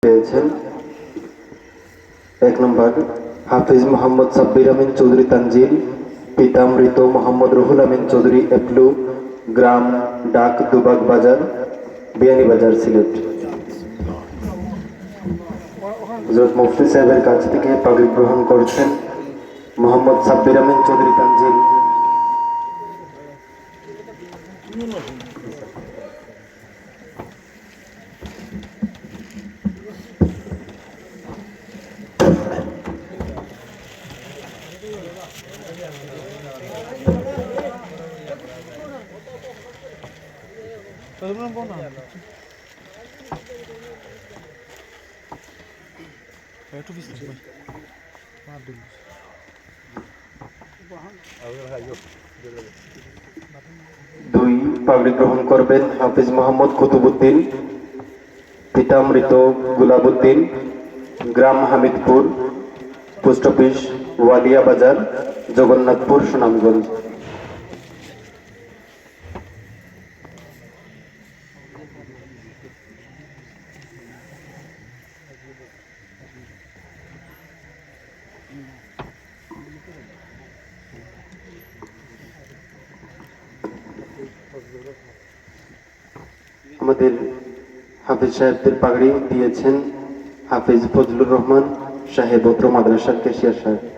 পেয়েছেন। 1 নম্বর হাফিজ মোহাম্মদ সাব্বির আমিন চৌধুরী তানজিল, পিতা মৃত মোহাম্মদ রুহুল আমিন চৌধুরী এপলু, গ্রাম ডাক দুবাগ বাজার, বিয়ানীবাজার, সিলেট। হযরত মুফতি সাহেবের কাছ থেকে পাগড়ি গ্রহণ করছেন মোহাম্মদ সাব্বির আমিন চৌধুরী তানজিল। দুই পাগড়ি গ্রহণ করবেন হাফিজ মোহাম্মদ কুতুবউদ্দিন, পিতা মৃত গুলাবউদ্দিন, গ্রাম হামিদপুর, পোস্ট অফিস ওয়ালিয়া বাজার, জগন্নাথপুর, সুনামগঞ্জ। আমাদের হাফিজ সাহেবদের পাগড়ি দিয়েছেন হাফিজ ফজলুর রহমান সাহেব, মাদ্রাসার ক্যাশিয়ার সাহেব।